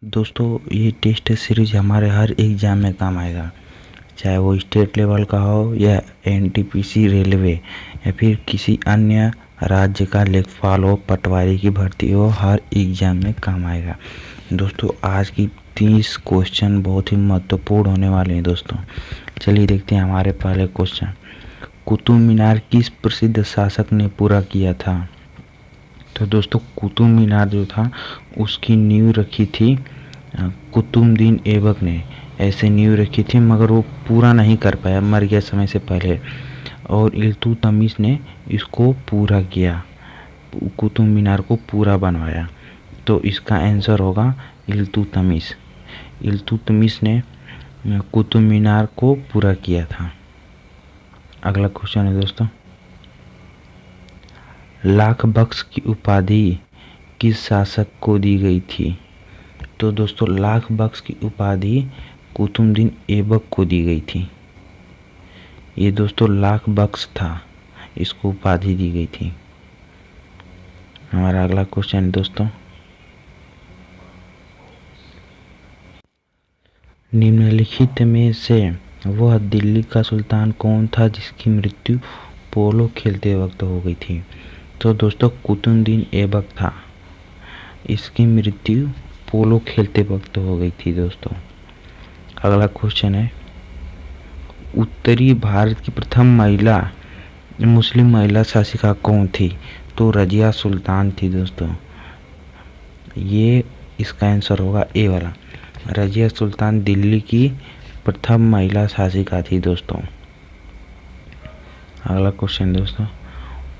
दोस्तों ये test series हमारे हर एग्ज़ाम में काम आएगा, चाहे वो स्टेट लेवल का हो या एनटीपीसी रेलवे या फिर किसी अन्य राज्य का लेखपाल हो, पटवारी की भर्ती हो, हर एग्ज़ाम में काम आएगा। दोस्तों आज की 30 क्वेश्चन बहुत ही महत्वपूर्ण होने वाले हैं। दोस्तों चलिए देखते हैं हमारे पहले क्वेश्चन। कुतुब मीनार किस प्रसिद्ध शासक ने पूरा किया था? तो दोस्तों कुतुब मीनार जो था उसकी नींव रखी थी कुतुबुद्दीन ऐबक ने। ऐसे नींव रखी थी मगर वो पूरा नहीं कर पाया, मर गया समय से पहले, और इल्तुतमिश ने इसको पूरा किया, कुतुब मीनार को पूरा बनवाया। तो इसका आंसर होगा इल्तुतमिश। इल्तुतमिश ने कुतुब मीनार को पूरा किया था। अगला क्वेश्चन है दोस्तों, लाख बख्श की उपाधि किस शासक को दी गई थी? तो दोस्तों लाख बख्श की उपाधि कुतुबुद्दीन ऐबक को दी गई थी। ये दोस्तों लाख बख्श था, इसको उपाधि दी गई थी। हमारा अगला क्वेश्चन है दोस्तों, निम्नलिखित में से वह दिल्ली का सुल्तान कौन था जिसकी मृत्यु पोलो खेलते वक्त हो गई थी? तो दोस्तों कुतुबुद्दीन ऐबक था, इसकी मृत्यु पोलो खेलते वक्त हो गई थी। दोस्तों अगला क्वेश्चन है, उत्तरी भारत की प्रथम महिला मुस्लिम महिला शासिका कौन थी? तो रजिया सुल्तान थी। दोस्तों ये इसका आंसर होगा ए वाला, रजिया सुल्तान दिल्ली की प्रथम महिला शासिका थी। दोस्तों अगला क्वेश्चन दोस्तों,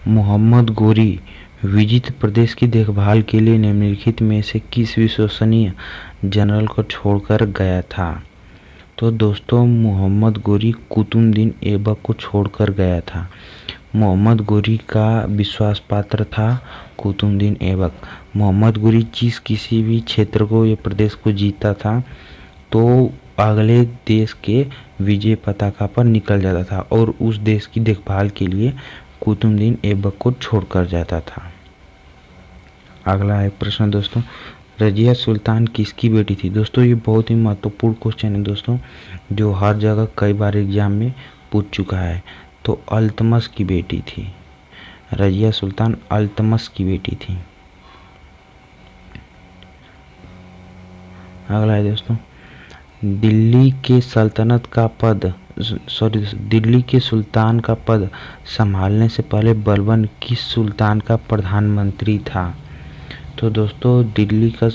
मोहम्मद गोरी विजित प्रदेश की देखभाल के लिए निम्नलिखित में से किस विश्वसनीय जनरल को छोड़कर गया था? तो दोस्तों मोहम्मद गोरी कुतुबुद्दीन ऐबक को छोड़कर गया था। मोहम्मद गोरी का विश्वास पात्र था कुतुबुद्दीन ऐबक। मोहम्मद गोरी जिस किसी भी क्षेत्र को या प्रदेश को जीता था तो अगले देश के विजय पताका पर निकल जाता था और उस देश की देखभाल के लिए कुतुबुद्दीन ऐबक को छोड़कर जाता था। अगला एक प्रश्न दोस्तों, रजिया सुल्तान किसकी बेटी थी? दोस्तों ये बहुत ही महत्वपूर्ण क्वेश्चन है दोस्तों, जो हर जगह कई बार एग्जाम में पूछ चुका है। तो अल्तमश की बेटी थी, रजिया सुल्तान अल्तमश की बेटी थी। अगला है दोस्तों, दिल्ली के सुल्तान का पद संभालने से पहले बलबन किस सुल्तान का प्रधानमंत्री था? तो दोस्तों दिल्ली का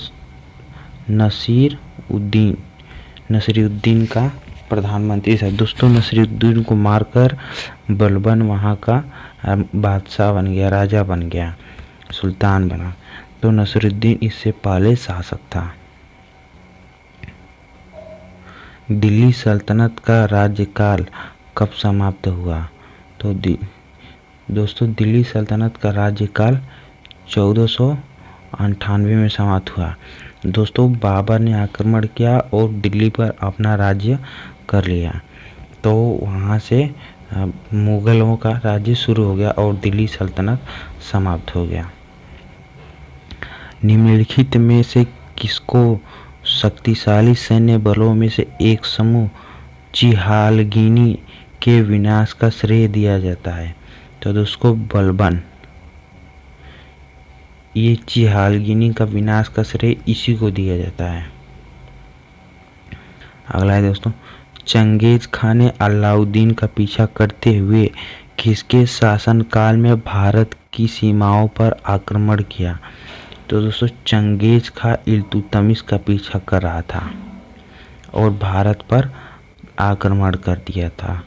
नसीरुद्दीन का प्रधानमंत्री था। दोस्तों नसीरुद्दीन को मारकर बलबन वहाँ का बादशाह बन गया, राजा बन गया, सुल्तान बना। तो नसीरुद्दीन इससे पहले शासक था। दिल्ली सल्तनत का राज्यकाल कब समाप्त हुआ? तो दोस्तों दिल्ली सल्तनत का राज्यकाल 1498 में समाप्त हुआ। दोस्तों बाबर ने आक्रमण किया और दिल्ली पर अपना राज्य कर लिया, तो वहाँ से मुगलों का राज्य शुरू हो गया और दिल्ली सल्तनत समाप्त हो गया। निम्नलिखित में से किसको शक्तिशाली सैन्य बलों में से एक समूह चिहालगिनी के विनाश का श्रेय दिया जाता है? तो दोस्तों बलबन, ये चिहालगिनी का विनाश का श्रेय इसी को दिया जाता है। अगला है दोस्तों, चंगेज खान ने अलाउद्दीन का पीछा करते हुए किसके शासनकाल में भारत की सीमाओं पर आक्रमण किया? तो दोस्तों चंगेज खान इल्तुतमिश का पीछा कर रहा था और भारत पर आक्रमण कर दिया था।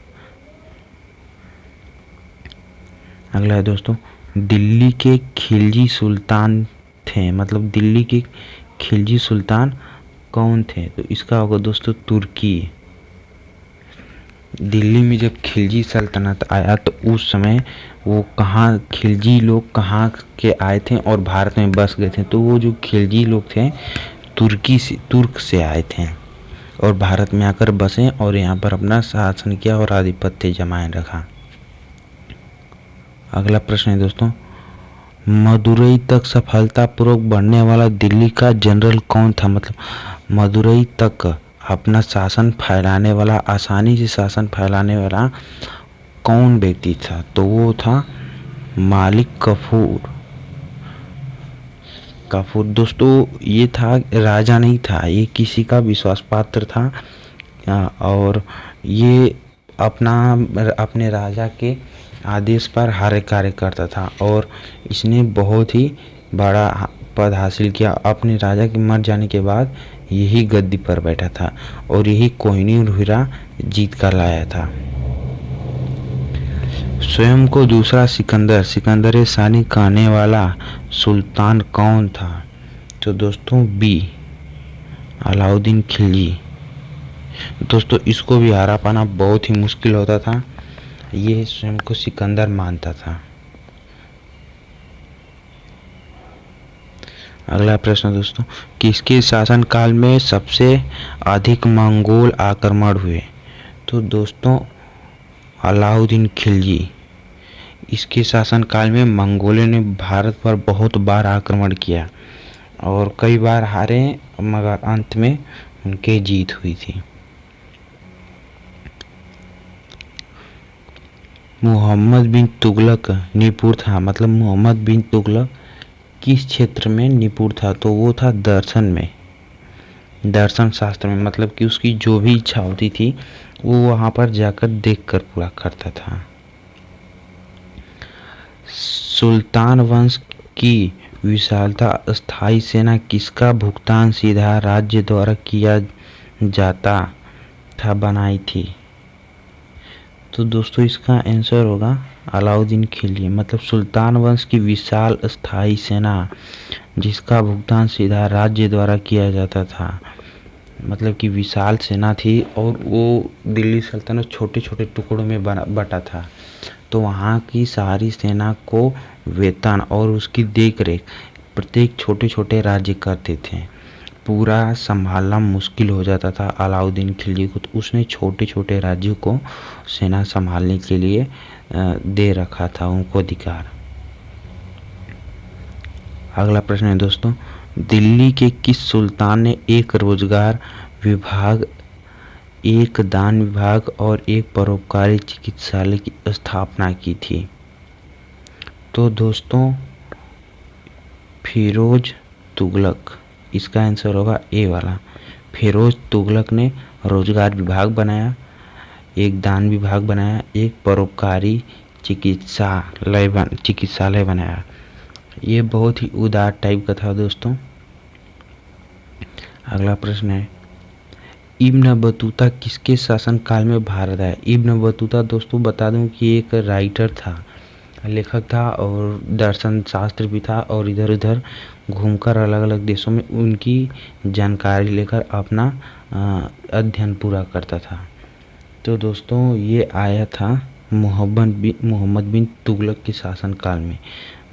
अगला है दोस्तों, दिल्ली के खिलजी सुल्तान थे, मतलब दिल्ली के खिलजी सुल्तान कौन थे? तो इसका होगा दोस्तों तुर्की। दिल्ली में जब खिलजी सल्तनत आया तो उस समय वो कहाँ खिलजी लोग कहाँ के आए थे और भारत में बस गए थे? तो वो जो खिलजी लोग थे तुर्क से आए थे और भारत में आकर बसे और यहाँ पर अपना शासन किया और आधिपत्य जमाए रखा। अगला प्रश्न है दोस्तों, मदुरई तक सफलतापूर्वक बढ़ने वाला दिल्ली का जनरल कौन था? मतलब मदुरई तक अपना शासन फैलाने वाला, आसानी से शासन फैलाने वाला कौन व्यक्ति था? तो वो था मालिक काफूर। दोस्तों ये था, राजा नहीं था, ये किसी का विश्वास पात्र था। और ये अपने राजा के आदेश पर हर कार्य करता था और इसने बहुत ही बड़ा पद हासिल किया। अपने राजा के मर जाने के बाद यही गद्दी पर बैठा था और यही कोहिनूर हीरा जीत कर लाया था। स्वयं को दूसरा सिकंदर सानी कहने वाला सुल्तान कौन था? तो दोस्तों बी, अलाउद्दीन खिलजी। दोस्तों इसको भी हरा पाना बहुत ही मुश्किल होता था, ये स्वयं को सिकंदर मानता था। अगला प्रश्न दोस्तों, किसके शासनकाल में सबसे अधिक मंगोल आक्रमण हुए? तो दोस्तों अलाउद्दीन खिलजी, इसके शासनकाल में मंगोलों ने भारत पर बहुत बार आक्रमण किया और कई बार हारे, मगर अंत में उनकी जीत हुई थी। मोहम्मद बिन तुगलक निपुण था, मतलब मोहम्मद बिन तुगलक किस क्षेत्र में निपुण था? तो वो था दर्शन में, दर्शन शास्त्र में। मतलब कि उसकी जो भी इच्छा होती थी वो वहाँ पर जाकर देखकर पूरा करता था। सुल्तान वंश की विशालता स्थायी सेना किसका भुगतान सीधा राज्य द्वारा किया जाता था बनाई थी? तो दोस्तों इसका आंसर होगा अलाउद्दीन खिलजी। मतलब सुल्तान वंश की विशाल स्थायी सेना जिसका भुगतान सीधा राज्य द्वारा किया जाता था, मतलब कि विशाल सेना थी और वो दिल्ली सल्तनत छोटे छोटे टुकड़ों में बटा था, तो वहाँ की सारी सेना को वेतन और उसकी देखरेख प्रत्येक छोटे छोटे राज्य करते थे। पूरा संभालना मुश्किल हो जाता था अलाउद्दीन खिलजी को, तो उसने छोटे छोटे राज्यों को सेना संभालने के लिए दे रखा था उनको अधिकार। अगला प्रश्न है दोस्तों, दिल्ली के किस सुल्तान ने एक रोजगार विभाग, एक दान विभाग और एक परोपकारी चिकित्सालय की स्थापना की थी? तो दोस्तों फिरोज तुगलक, इसका आंसर होगा ए वाला। फिरोज तुगलक ने रोजगार विभाग बनाया, एक दान विभाग बनाया, एक परोपकारी चिकित्सालय बनाया। ये बहुत ही उदार टाइप का था दोस्तों। अगला प्रश्न है, इब्न बतूता किसके शासनकाल में भारत आया? इब्न बतूता दोस्तों बता दूं कि एक राइटर था, लेखक था और दर्शन शास्त्र भी था और इधर उधर घूमकर अलग अलग देशों में उनकी जानकारी लेकर अपना अध्ययन पूरा करता था। तो दोस्तों ये आया था मोहम्मद बिन तुगलक के शासनकाल में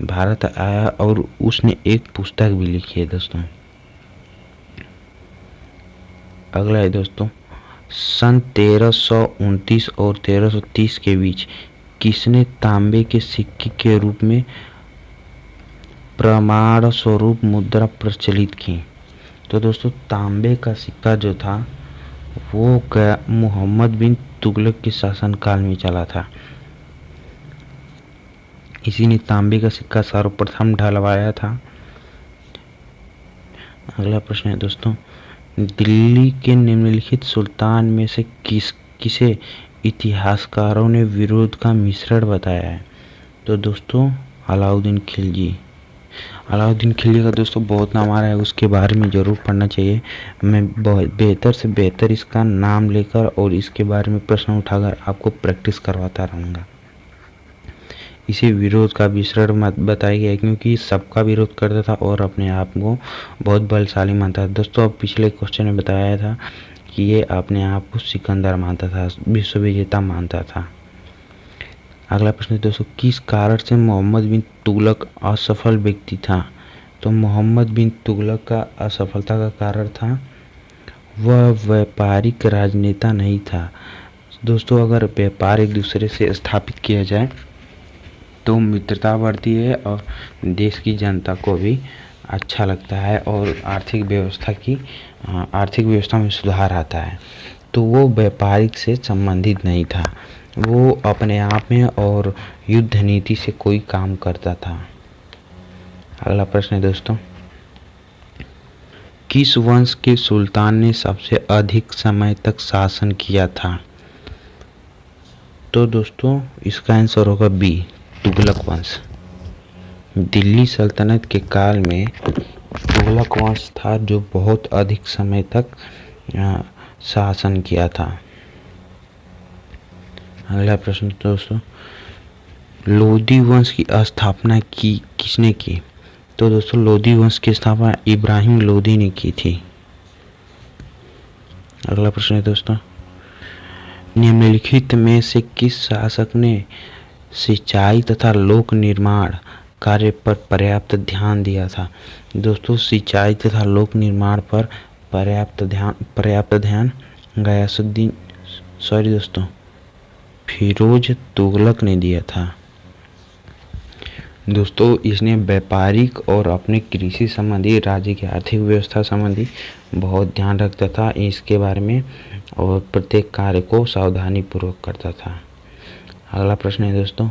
भारत आया और उसने एक पुस्तक भी लिखी है दोस्तों। अगला है दोस्तों, सन 1329 और 1330 के बीच किसने तांबे के सिक्के के रूप में प्रमाण स्वरूप मुद्रा प्रचलित की? तो दोस्तों तांबे का सिक्का जो था वो मोहम्मद बिन तुगलक के शासनकाल में चला था। इसी ने तांबे का सिक्का सर्वप्रथम ढलवाया था। अगला प्रश्न है दोस्तों, दिल्ली के निम्नलिखित सुल्तान में से किसे इतिहासकारों ने विरोध का मिश्रण बताया है? तो दोस्तों अलाउद्दीन खिलजी। अलाउद्दीन खिलजी का दोस्तों बहुत नाम आ रहा है, उसके बारे में ज़रूर पढ़ना चाहिए। मैं बहुत बेहतर से बेहतर इसका नाम लेकर और इसके बारे में प्रश्न उठाकर आपको प्रैक्टिस करवाता रहूँगा। इसे विरोध का मिश्रण मत बताया गया क्योंकि सबका विरोध करता था और अपने आप को बहुत बलशाली मानता था। दोस्तों अब पिछले क्वेश्चन में बताया था कि ये अपने आप को सिकंदर मानता था, विश्व विजेता मानता था। अगला प्रश्न दोस्तों, किस कारण से मोहम्मद बिन तुगलक असफल व्यक्ति था? तो मोहम्मद बिन तुगलक का असफलता का कारण था वह व्यापारिक राजनेता नहीं था। दोस्तों अगर व्यापार एक दूसरे से स्थापित किया जाए तो मित्रता बढ़ती है और देश की जनता को भी अच्छा लगता है और आर्थिक व्यवस्था में सुधार आता है। तो वो व्यापारिक से संबंधित नहीं था, वो अपने आप में और युद्ध नीति से कोई काम करता था। अगला प्रश्न है दोस्तों, किस वंश के सुल्तान ने सबसे अधिक समय तक शासन किया था? तो दोस्तों इसका आंसर होगा बी, तुगलक वंश। दिल्ली सल्तनत के काल में तुगलक वंश था जो बहुत अधिक समय तक शासन किया था। अगला प्रश्न दोस्तों, लोदी वंश की स्थापना किसने की? तो दोस्तों लोदी वंश की स्थापना इब्राहिम लोदी ने की थी। अगला प्रश्न है दोस्तों, निम्नलिखित में से किस शासक ने सिंचाई तथा लोक निर्माण कार्य पर पर्याप्त ध्यान दिया था? दोस्तों सिंचाई तथा लोक निर्माण पर पर्याप्त ध्यान फिरोज तुगलक ने दिया था। दोस्तों इसने व्यापारिक और अपने कृषि संबंधी, राज्य की आर्थिक व्यवस्था संबंधी बहुत ध्यान रखता था इसके बारे में और प्रत्येक कार्य को सावधानी पूर्वक करता था। अगला प्रश्न है दोस्तों,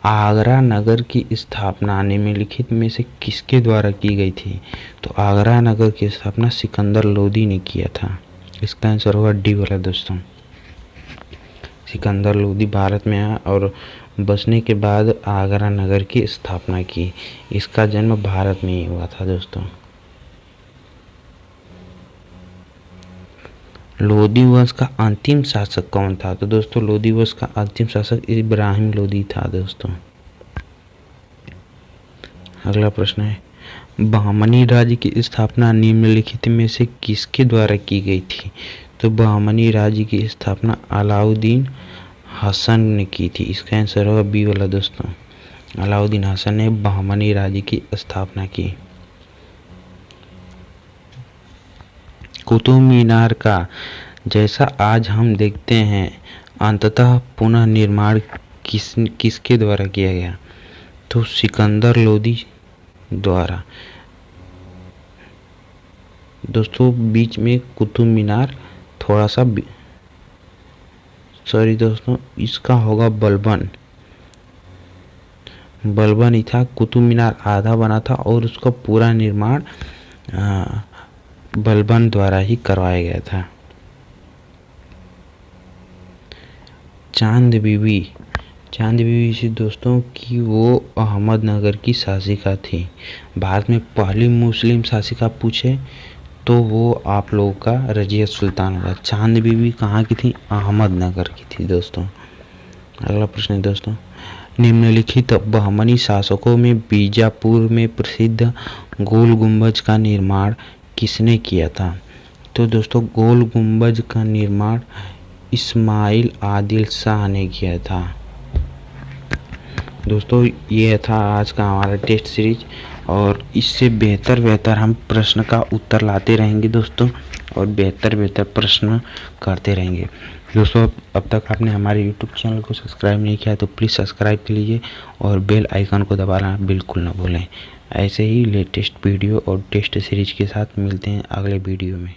आगरा नगर की स्थापना निम्नलिखित में से किसके द्वारा की गई थी? तो आगरा नगर की स्थापना सिकंदर लोदी ने किया था। इसका आंसर होगा डी वाला दोस्तों। सिकंदर लोदी भारत में आया और बसने के बाद आगरा नगर की स्थापना की। इसका जन्म भारत में ही हुआ था दोस्तों। लोदी वंश का अंतिम शासक कौन था? तो दोस्तों लोदी वंश का अंतिम शासक इब्राहिम लोदी था दोस्तों। अगला प्रश्न है, बहमनी राज्य की स्थापना निम्नलिखित में से किसके द्वारा की गई थी? तो बहमनी राज्य की स्थापना अलाउद्दीन हसन ने की थी। इसका आंसर होगा बी वाला दोस्तों। अलाउद्दीन हसन ने बहमनी राज्य की स्थापना की। कुतुब मीनार का जैसा आज हम देखते हैं अंततः पुनः निर्माण किसके द्वारा किया गया? तो सिकंदर लोदी द्वारा। दोस्तों बीच में कुतुब मीनार थोड़ा सा दोस्तों इसका होगा बलबन ही था। कुतुब मीनार आधा बना था और उसका पूरा निर्माण बलबन द्वारा ही करवाया गया था। चांद बीबी से दोस्तों कि वो अहमदनगर की शासिका थी। भारत में पहली मुस्लिम शासिका पूछे तो वो आप लोगों का रजिया सुल्तान होगा। चांद बीबी कहाँ की थी? अहमदनगर की थी दोस्तों। अगला प्रश्न है दोस्तों, निम्नलिखित बहमनी शासकों में बीजापुर में प्रसिद्ध गोल गुंबज का निर्माण किसने किया था? तो दोस्तों गोल गुंबज का निर्माण इस्माइल आदिल शाह ने किया था। दोस्तों ये था आज का हमारा टेस्ट सीरीज और इससे बेहतर हम प्रश्न का उत्तर लाते रहेंगे दोस्तों और बेहतर प्रश्न करते रहेंगे दोस्तों। अब तक आपने हमारे यूट्यूब चैनल को सब्सक्राइब नहीं किया तो प्लीज़ सब्सक्राइब कर लीजिए और बेल आइकन को दबाना बिल्कुल ना भूलें। ऐसे ही लेटेस्ट वीडियो और टेस्ट सीरीज के साथ मिलते हैं अगले वीडियो में।